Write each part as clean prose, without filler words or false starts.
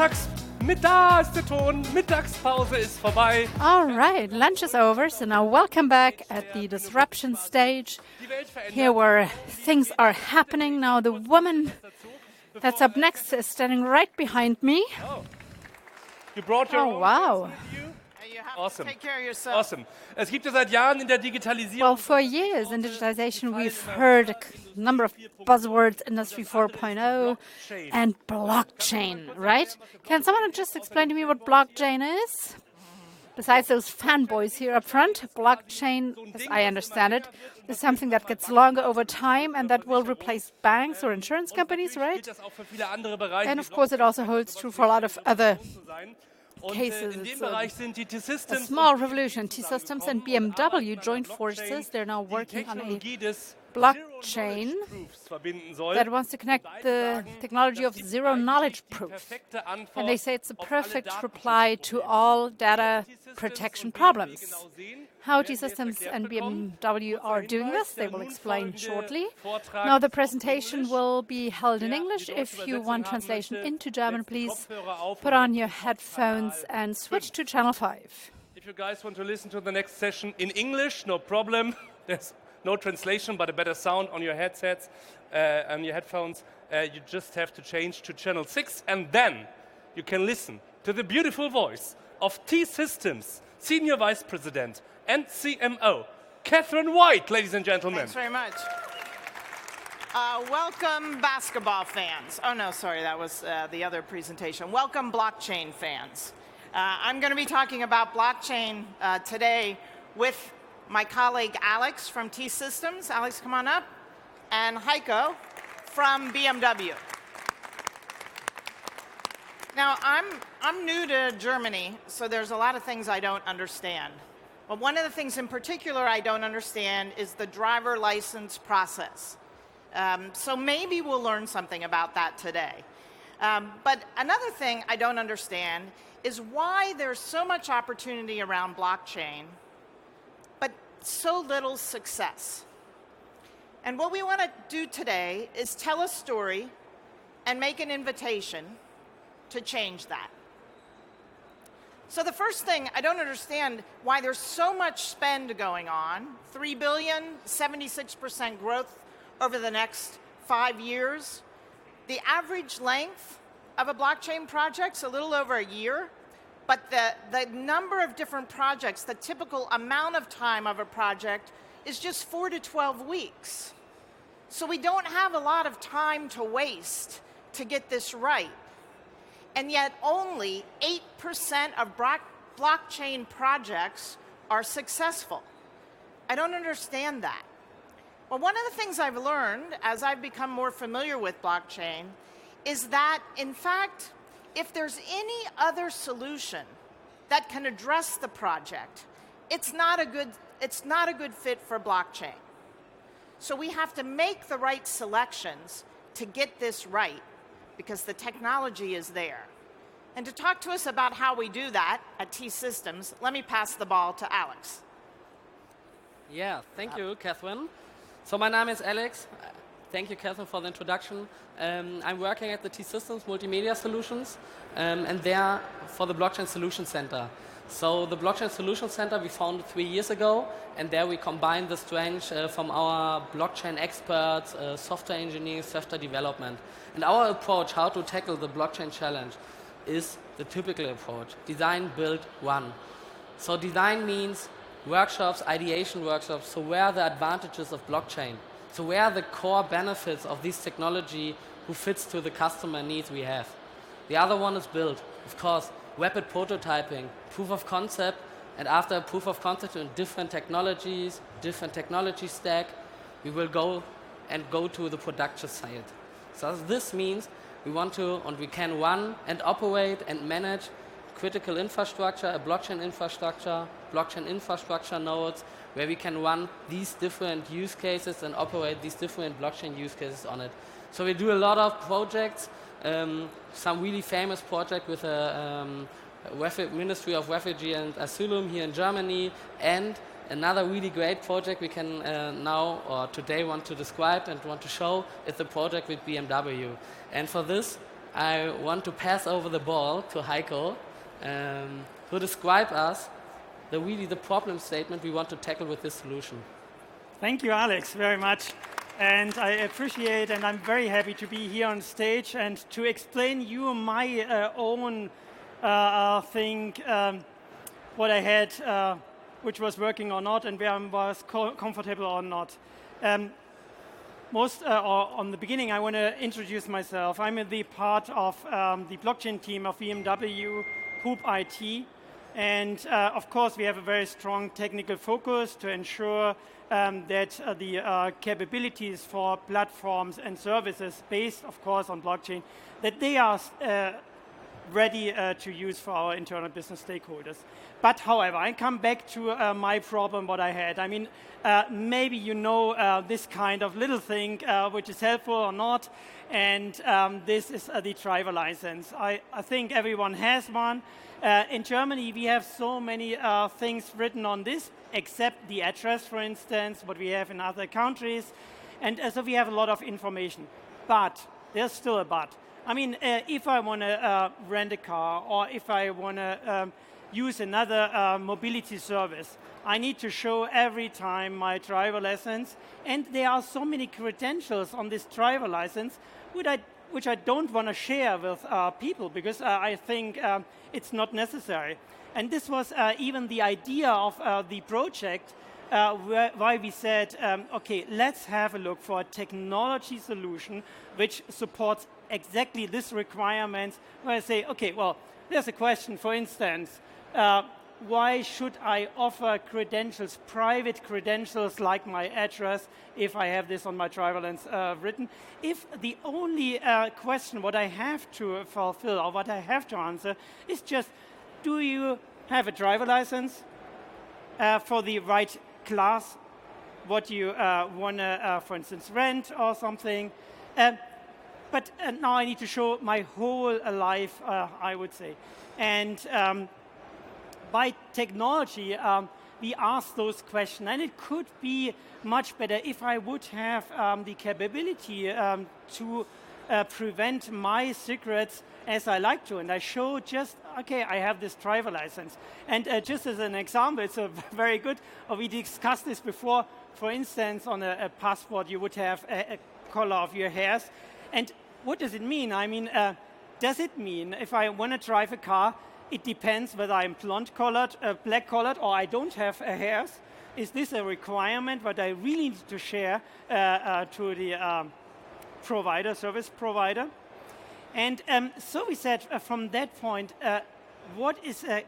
Da ist der Ton. Mittagspause ist vorbei. All right, lunch is over, so now welcome back at the disruption stage, here where things are happening. Now the woman that's up next is standing right behind me. Oh, you brought your own wow. with you? You have Awesome. to take care of yourself. Awesome. Es gibt ja seit Jahren in der Digitalisierung. Well, for years in digitalization, we've heard a number of buzzwords, Industry 4.0 and blockchain, right? Can someone just explain to me what blockchain is? Besides those fanboys here up front, blockchain, as I understand it, is something that gets longer over time and that will replace banks or insurance companies, right? And of course, it also holds true for a lot of other cases. It's a small revolution. T-Systems and BMW joined forces. They're now working on a blockchain that wants to connect the technology of zero knowledge proof. And they say it's a perfect reply to all data protection problems. How T-Systems and BMW are doing this, they will explain shortly. Now the presentation will be held in English. If you want translation into German, please put on your headphones and switch to channel 5. If you guys want to listen to the next session in English, no problem. There's no translation, but a better sound on your headsets, on your headphones. You just have to change to channel 6, and then you can listen to the beautiful voice of T-Systems Senior Vice President and CMO, Katharyn White, ladies and gentlemen. Thanks very much. Welcome, basketball fans. Oh, no, sorry, that was the other presentation. Welcome, blockchain fans. I'm going to be talking about blockchain today with my colleague Alex from T-Systems. Alex, come on up. And Heiko from BMW. Now, I'm new to Germany, so there's a lot of things I don't understand. But one of the things in particular I don't understand is the driver license process. So maybe we'll learn something about that today. But another thing I don't understand is why there's so much opportunity around blockchain, but so little success. And what we want to do today is tell a story and make an invitation to change that. So the first thing, I don't understand why there's so much spend going on. 3 billion, 76% growth over the next 5 years. The average length of a blockchain project's a little over a year, but the number of different projects, the typical amount of time of a project is just 4 to 12 weeks. So we don't have a lot of time to waste to get this right. And yet only 8% of blockchain projects are successful. I don't understand that. Well, one of the things I've learned as I've become more familiar with blockchain is that, in fact, if there's any other solution that can address the project, it's not a good fit for blockchain. So we have to make the right selections to get this right, because the technology is there. And to talk to us about how we do that at T-Systems, let me pass the ball to Alex. Yeah, thank you, Katharyn. So my name is Alex. Thank you, Katharyn, for the introduction. I'm working at the T-Systems Multimedia Solutions, and there for the Blockchain Solution Center. So the Blockchain Solution Center we founded 3 years ago, and there we combine the strength from our blockchain experts, software engineering, software development. And our approach, how to tackle the blockchain challenge, is the typical approach: design, build, run. So design means workshops, ideation workshops. So where are the advantages of blockchain? So where are the core benefits of this technology who fits to the customer needs we have? The other one is build. Of course, rapid prototyping, proof of concept, and after a proof of concept in different technologies, different technology stack, we will go to the production side. So this means we want to, and we can run and operate and manage critical infrastructure, a blockchain infrastructure nodes, where we can run these different use cases and operate these different blockchain use cases on it. So we do a lot of projects, some really famous project with the Ministry of Refugee and Asylum here in Germany, and another really great project we can now or today want to describe and want to show is the project with BMW. And for this, I want to pass over the ball to Heiko, who describe us the problem statement we want to tackle with this solution. Thank you, Alex, very much. And I appreciate, and I'm very happy to be here on stage and to explain you my own thing, what I had, which was working or not, and where I was comfortable or not. On the beginning, I want to introduce myself. I'm the part of the blockchain team of BMW, Hoop IT. And of course, we have a very strong technical focus to ensure that the capabilities for platforms and services based, of course, on blockchain, that they are ready to use for our internal business stakeholders. But however, I come back to my problem, what I had. I mean, maybe you know this kind of little thing, which is helpful or not, and this is the driver license. I think everyone has one. In Germany, we have so many things written on this, except the address, for instance, what we have in other countries. And so we have a lot of information. But there's still a but. I mean, if I want to rent a car or if I want to use another mobility service, I need to show every time my driver license. And there are so many credentials on this driver license which I don't want to share with people because I think it's not necessary. And this was even the idea of the project why we said, okay, let's have a look for a technology solution which supports exactly this requirement, where I say, okay, well, there's a question, for instance, why should I offer credentials, private credentials like my address, if I have this on my driver license written? If the only question what I have to fulfill or what I have to answer is just, do you have a driver license for the right class, what you want to, for instance, rent or something? But now I need to show my whole life, I would say. And by technology, we ask those questions. And it could be much better if I would have the capability to prevent my secrets as I like to. And I show just, okay, I have this driver license. And just as an example, it's a very good, we discussed this before. For instance, on a passport, you would have a color of your hairs. And what does it mean? I mean, does it mean if I want to drive a car, it depends whether I'm blonde-colored, black-colored, or I don't have hairs? Is this a requirement that I really need to share to the provider, service provider? And so we said from that point, what is a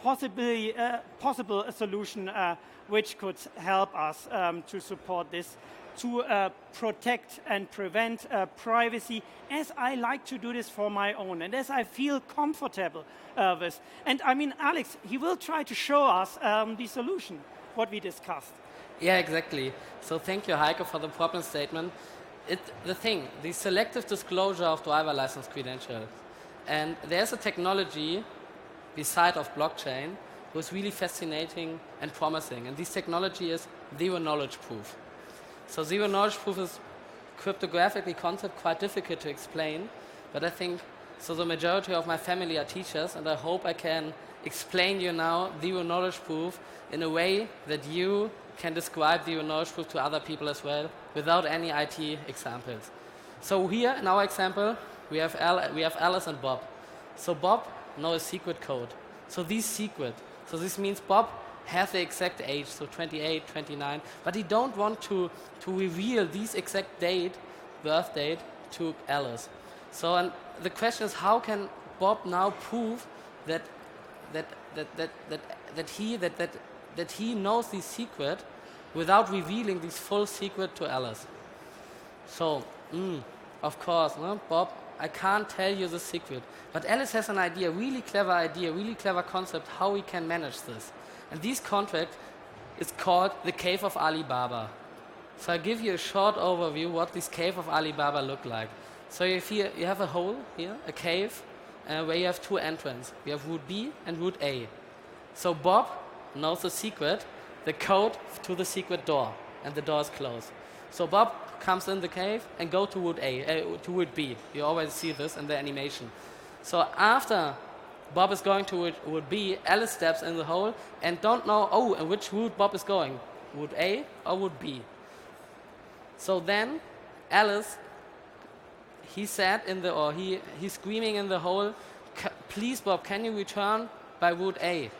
possible solution which could help us to support this, to protect and prevent privacy, as I like to do this for my own, and as I feel comfortable with. And I mean, Alex, he will try to show us the solution, what we discussed. Yeah, exactly. So thank you, Heiko, for the problem statement. The selective disclosure of driver license credentials. And there's a technology beside of blockchain was really fascinating and promising. And this technology is zero knowledge proof. So zero knowledge proof is cryptographically concept quite difficult to explain, but I think so the majority of my family are teachers, and I hope I can explain you now zero knowledge proof in a way that you can describe zero knowledge proof to other people as well without any IT examples. So here in our example we have Alice and Bob. So Bob knows secret code. So this secret. So this means Bob has the exact age, so 28, 29, but he don't want to reveal this exact birth date to Alice. So and the question is, how can Bob now prove that he knows this secret without revealing this full secret to Alice? So, of course, no? Bob, I can't tell you the secret, but Alice has an idea, really clever concept how we can manage this. And this contract is called the Cave of Alibaba. So I give you a short overview what this Cave of Alibaba look like. So you have a hole here, a cave, where you have two entrances. You have route B and route A. So Bob knows the secret, the code to the secret door, and the door is closed. So Bob comes in the cave and go to wood to wood B. You always see this in the animation. So after Bob is going to wood B, Alice steps in the hole and don't know, in which wood Bob is going, wood A or wood B. So then Alice, he's screaming in the hole, please Bob, can you return by wood A?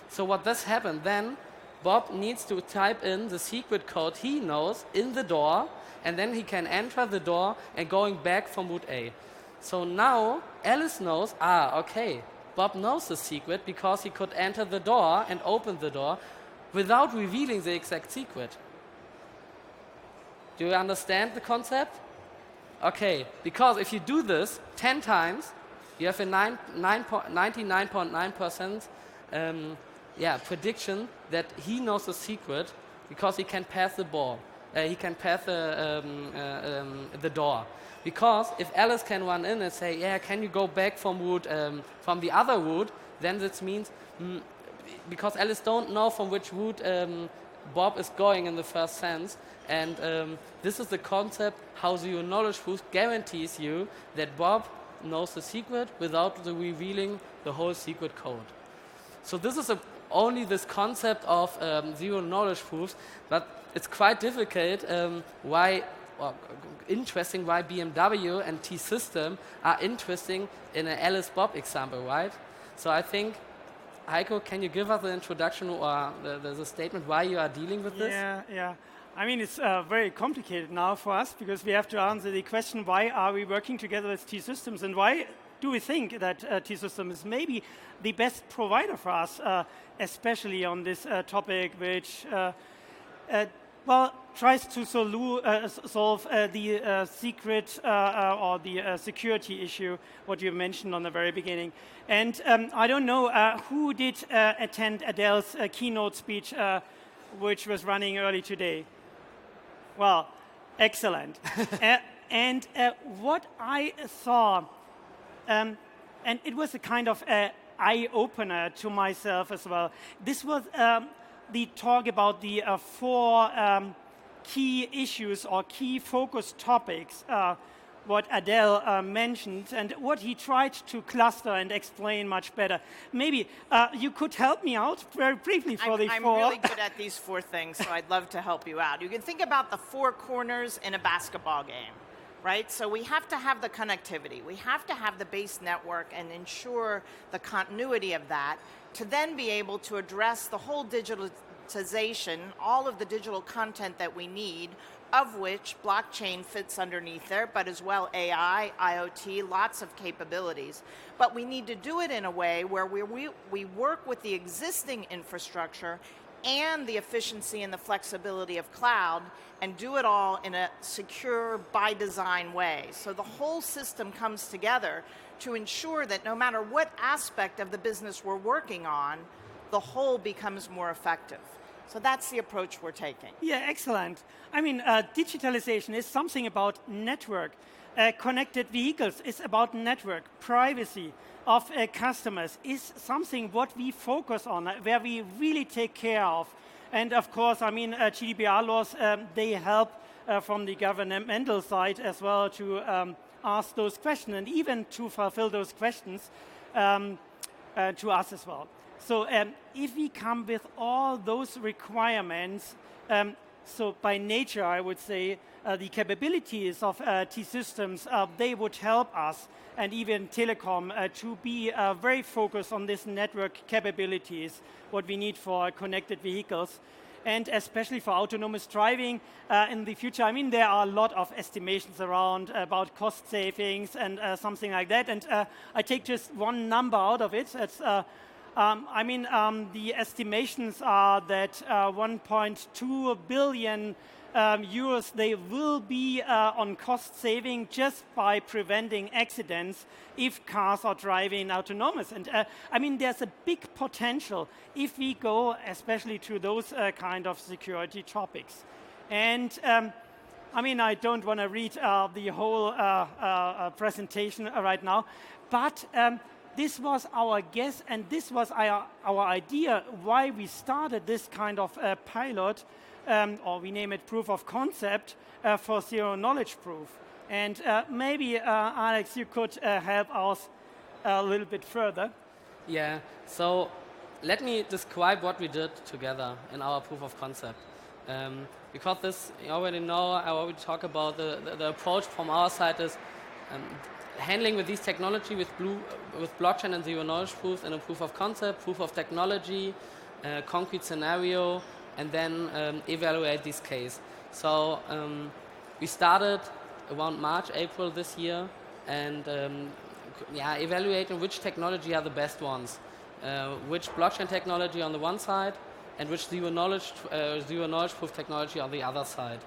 So what this happened then, Bob needs to type in the secret code he knows in the door, and then he can enter the door and going back from wood A. So now Alice knows, okay, Bob knows the secret because he could enter the door and open the door without revealing the exact secret. Do you understand the concept? Okay, because if you do this 10 times, you have a 99.9% prediction that he knows the secret because he can pass the ball. He can pass the door. Because if Alice can run in and say, can you go back from from the other wood, then this means, because Alice don't know from which wood Bob is going in the first sense, and this is the concept how zero knowledge proof guarantees you that Bob knows the secret without revealing the whole secret code. So this is only this concept of zero knowledge proofs, but it's quite difficult interesting why BMW and T-System are interesting in an Alice-Bob example, right? So I think, Heiko, can you give us an introduction or the statement why you are dealing with this? Yeah. I mean, it's very complicated now for us because we have to answer the question, why are we working together with T-Systems and why do we think that T-Systems is maybe the best provider for us, especially on this topic, which tries to solve the secret or the security issue, what you mentioned on the very beginning. And I don't know who did attend Adele's keynote speech, which was running early today. Well, excellent. And what I saw, and it was a kind of eye-opener to myself as well. This was the talk about the 4 key issues or key focus topics, what Adele mentioned, and what he tried to cluster and explain much better. Maybe you could help me out very briefly for the 4. I'm really good at these 4 things, so I'd love to help you out. You can think about the 4 corners in a basketball game, right? So we have to have the connectivity. We have to have the base network and ensure the continuity of that to then be able to address the whole digitalization, all of the digital content that we need, of which blockchain fits underneath there, but as well AI, IoT, lots of capabilities. But we need to do it in a way where we work with the existing infrastructure and the efficiency and the flexibility of cloud and do it all in a secure, by design way. So the whole system comes together to ensure that no matter what aspect of the business we're working on, the whole becomes more effective. So that's the approach we're taking. Yeah, excellent. I mean, digitalization is something about network. Connected vehicles is about network. Privacy of customers is something what we focus on, where we really take care of. And of course, I mean, GDPR laws, they help from the governmental side as well to ask those questions and even to fulfill those questions to us as well. So if we come with all those requirements, so by nature, I would say, the capabilities of T-Systems, they would help us and even telecom to be very focused on this network capabilities, what we need for connected vehicles. And especially for autonomous driving in the future, I mean, there are a lot of estimations around about cost savings and something like that. And I take just one number out of it. It's the estimations are that 1.2 billion euros, they will be on cost saving just by preventing accidents if cars are driving autonomous. And there's a big potential if we go especially to those kind of security topics. And I don't want to read the whole presentation right now, but this was our guess, and this was our idea why we started this kind of pilot or we name it proof of concept, for zero knowledge proof. And maybe, Alex, you could help us a little bit further. Yeah, so let me describe what we did together in our proof of concept. Because this, you already know, I already talk about the approach from our side is handling with these technology with blockchain and zero knowledge proof in a proof of concept, proof of technology, concrete scenario, and then evaluate this case. So we started around March, April this year, and evaluating which technology are the best ones, which blockchain technology on the one side, and which zero knowledge proof technology on the other side.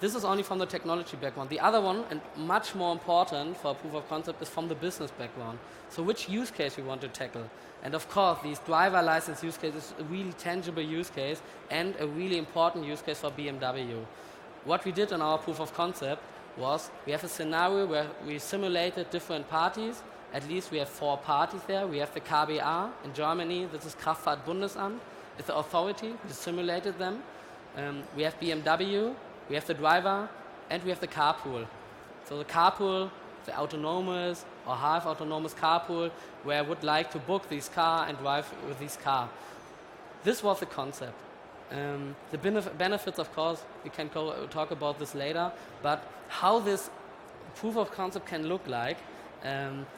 This is only from the technology background. The other one, and much more important for a proof of concept, is from the business background. So which use case we want to tackle. And of course, these driver license use case is a really tangible use case and a really important use case for BMW. What we did in our proof of concept was we have a scenario where we simulated different parties. At least we have 4 parties there. We have the KBA in Germany. This is Kraftfahrtbundesamt. It's the authority. We simulated them. We have BMW. We have the driver, and we have the carpool. So the carpool, the autonomous or half-autonomous carpool, where I would like to book this car and drive with this car. This was the concept. The benefits, of course, we can talk about this later, but how this proof of concept can look like,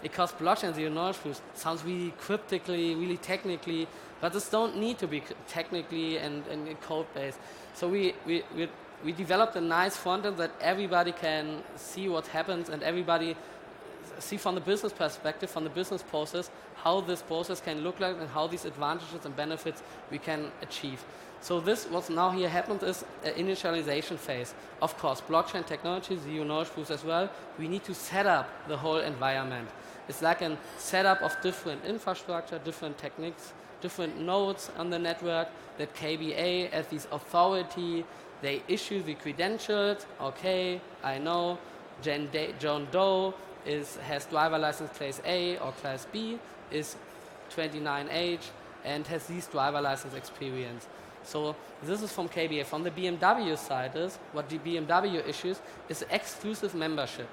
because blockchain zero knowledge proof sounds really cryptically, really technically, but this don't need to be technically and code-based. So we developed a nice front end that everybody can see what happens and everybody see from the business perspective, from the business process, how this process can look like and how these advantages and benefits we can achieve. So this, what's now here happens is an initialization phase. Of course, blockchain technology, zero knowledge proofs as well, we need to set up the whole environment. It's like a setup of different infrastructure, different techniques, different nodes on the network, that KBA as this authority, they issue the credentials. Okay, I know John Doe has driver license class A or class B, is 29 age, and has this driver license experience. So this is from KBA. From the BMW side is, what the BMW issues is exclusive membership.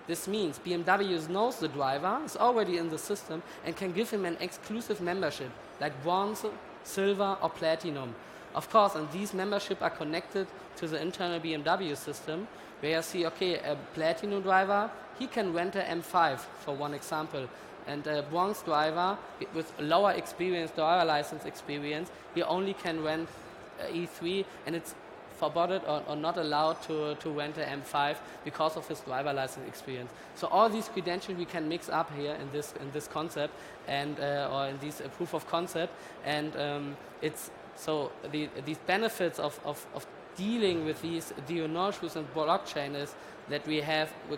This means BMW knows the driver, is already in the system, and can give him an exclusive membership, like bronze, silver, or platinum. Of course, and these membership are connected to the internal BMW system, where you see, okay, a platinum driver, he can rent a M5, for one example. And a bronze driver with lower experience, driver license experience, he only can rent E3, and it's forbidden or not allowed to rent a M5 because of his driver license experience. So all these credentials we can mix up here in this concept and or in this proof of concept, and it's so these benefits of dealing with these zero knowledge proofs and blockchain is that we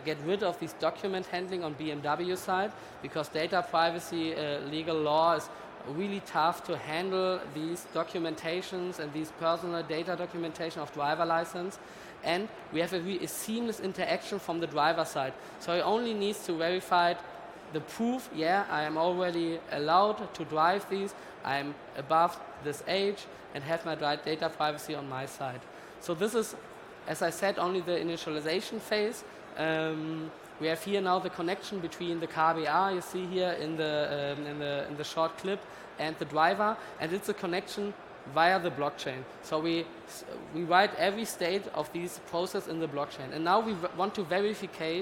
get rid of this document handling on BMW side, because data privacy legal law is really tough to handle these documentations and these personal data documentation of driver license. And we have a seamless interaction from the driver side. So he only needs to verify the proof, yeah, I am already allowed to drive these, I am above this age and have my data privacy on my side. So this is, as I said, only the initialization phase. We have here now the connection between the KBA you see here in the short clip and the driver, and it's a connection via the blockchain. So we write every state of this process in the blockchain, and now we want to verify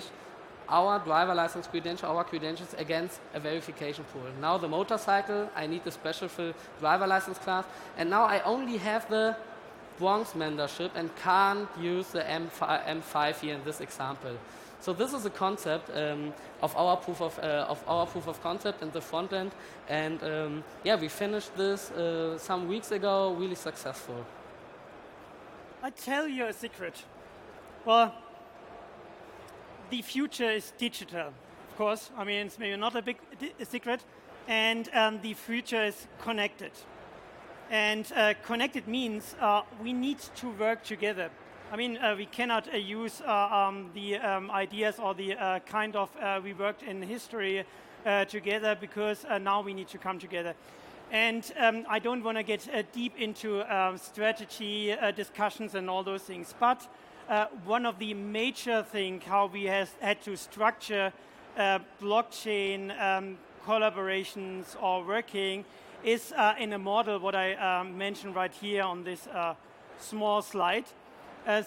our driver license credential, our credentials against a verification pool. Now the motorcycle, I need the special driver license class, and now I only have the bronze membership and can't use the M5 here in this example. So this is a concept of our proof of concept and the front end, and yeah, we finished this some weeks ago, really successful. I tell you a secret. Well, the future is digital, of course. I mean, it's maybe not a big secret, and the future is connected. And connected means we need to work together. I mean, we cannot use the ideas or the kind of we worked in history together, because now we need to come together. And I don't want to get deep into strategy discussions and all those things. But one of the major things how we had to structure blockchain collaborations or working is in a model what I mentioned right here on this small slide.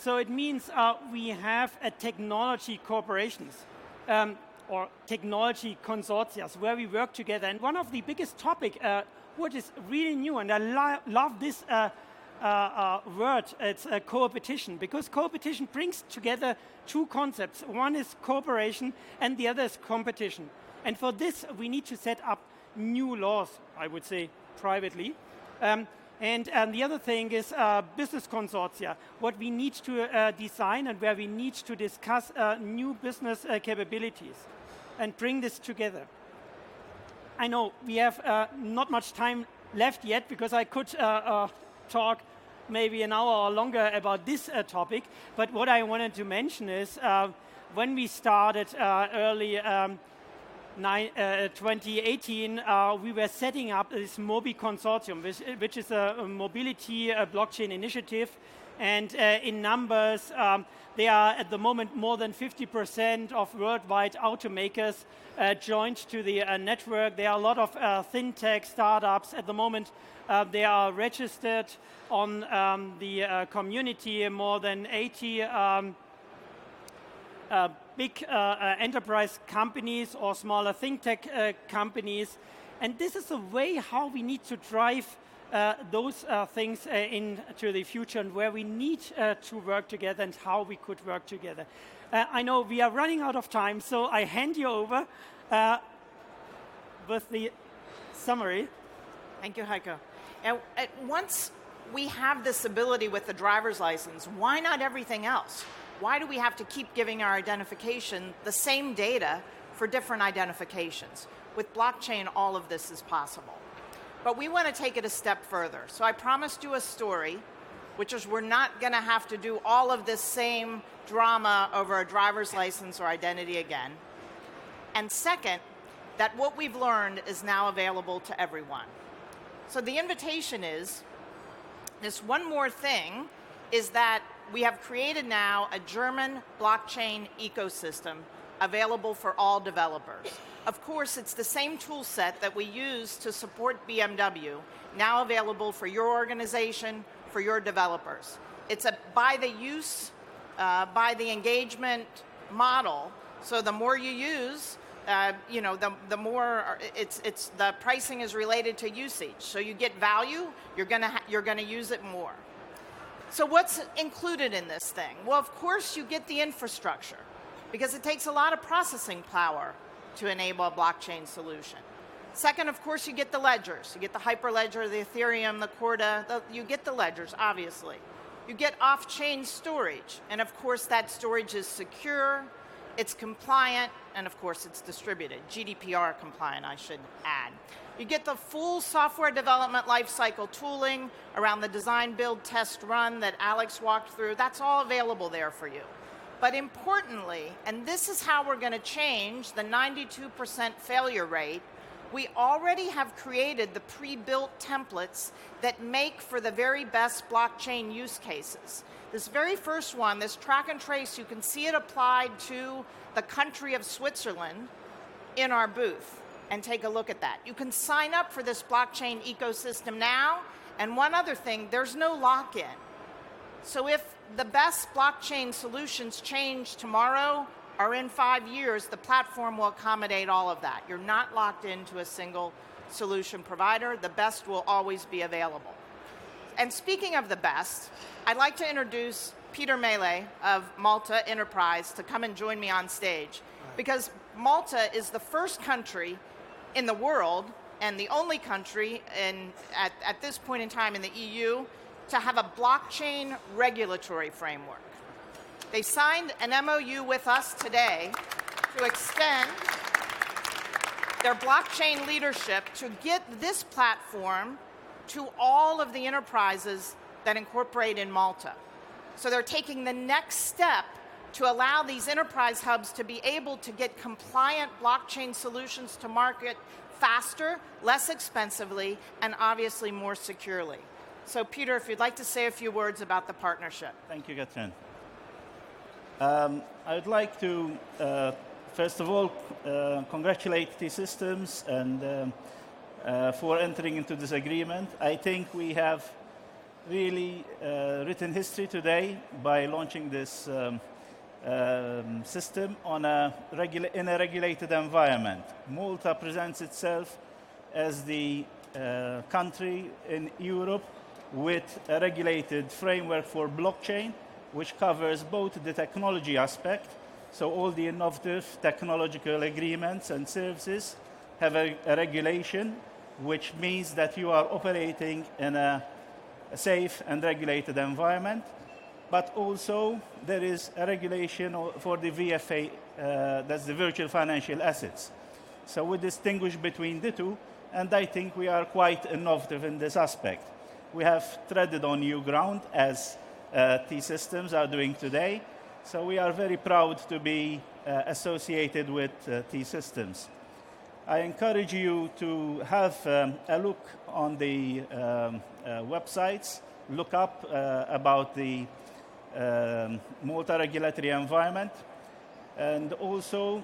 So it means we have a technology corporations or technology consortia where we work together. And one of the biggest topic, what is really new, and I love this word, it's co-opetition, because co-opetition brings together two concepts. One is cooperation and the other is competition. And for this, we need to set up new laws, I would say, privately. And the other thing is business consortia, what we need to design and where we need to discuss new business capabilities and bring this together. I know we have not much time left yet because I could talk maybe an hour or longer about this topic, but what I wanted to mention is when we started early 2018, we were setting up this MOBI consortium, which is a mobility blockchain initiative. And in numbers, they are at the moment more than 50% of worldwide automakers joined to the network. There are a lot of fintech startups at the moment. They are registered on the community, more than 80 big enterprise companies or smaller think tech companies. And this is a way how we need to drive those things into the future and where we need to work together and how we could work together. I know we are running out of time, so I hand you over with the summary. Thank you, Heiko. And once we have this ability with the driver's license, why not everything else? Why do we have to keep giving our identification the same data for different identifications? With blockchain, all of this is possible. But we want to take it a step further. So I promised you a story, which is we're not going to have to do all of this same drama over a driver's license or identity again. And second, that what we've learned is now available to everyone. So the invitation is, this one more thing, is that we have created now a German blockchain ecosystem available for all developers. Of course, it's the same tool set that we use to support BMW, now available for your organization, for your developers. It's a by the use, by the engagement model. So the more you use, the more the pricing is related to usage. So you get value, you're gonna use it more. So what's included in this thing? Well, of course, you get the infrastructure, because it takes a lot of processing power to enable a blockchain solution. Second, of course, you get the ledgers. You get the Hyperledger, the Ethereum, the Corda. You get the ledgers, obviously. You get off-chain storage. And of course, that storage is secure, it's compliant, and of course, it's distributed. GDPR compliant, I should add. You get the full software development lifecycle tooling around the design, build, test, run that Alex walked through. That's all available there for you. But importantly, and this is how we're going to change the 92% failure rate, we already have created the pre-built templates that make for the very best blockchain use cases. This very first one, this track and trace, you can see it applied to the country of Switzerland in our booth. And take a look at that. You can sign up for this blockchain ecosystem now. And one other thing, there's no lock-in. So if the best blockchain solutions change tomorrow or in 5 years, the platform will accommodate all of that. You're not locked into a single solution provider. The best will always be available. And speaking of the best, I'd like to introduce Peter Mele of Malta Enterprise to come and join me on stage. Because Malta is the first country in the world, and the only country at this point in time in the EU, to have a blockchain regulatory framework. They signed an MOU with us today to extend their blockchain leadership to get this platform to all of the enterprises that incorporate in Malta. So they're taking the next step to allow these enterprise hubs to be able to get compliant blockchain solutions to market faster, less expensively, and obviously more securely. So Peter, if you'd like to say a few words about the partnership. Thank you, Katharyn. I would like to, first of all, congratulate T-Systems and for entering into this agreement. I think we have really written history today by launching this system on in a regulated environment. Malta presents itself as the country in Europe with a regulated framework for blockchain, which covers both the technology aspect, so all the innovative technological agreements and services have a regulation, which means that you are operating in a safe and regulated environment. But also there is a regulation for the VFA, that's the virtual financial assets. So we distinguish between the two, and I think we are quite innovative in this aspect. We have treaded on new ground, as T-Systems are doing today. So we are very proud to be associated with T-Systems. I encourage you to have a look on the websites, look up about the Malta regulatory environment, and also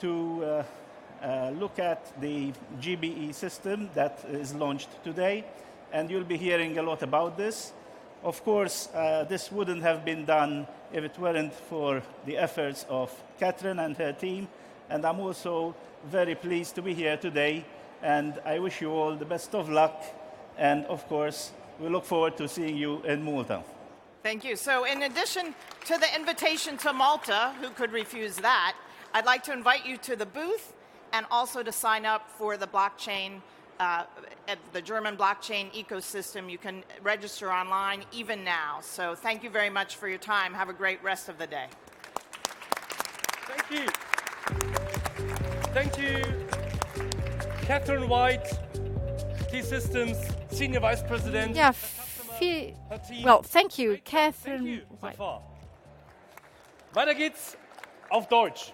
to look at the GBE system that is launched today, and you'll be hearing a lot about this. Of course, this wouldn't have been done if it weren't for the efforts of Katharyn and her team, and I'm also very pleased to be here today, and I wish you all the best of luck, and of course, we look forward to seeing you in Malta. Thank you. So in addition to the invitation to Malta, who could refuse that, I'd like to invite you to the booth and also to sign up for the blockchain, the German blockchain ecosystem. You can register online even now. So thank you very much for your time. Have a great rest of the day. Thank you. Thank you, Katharyn White, T-Systems Senior Vice President. Yeah, her team. well, thank you, Thank Katharyn you so White. far. Weiter geht's auf Deutsch.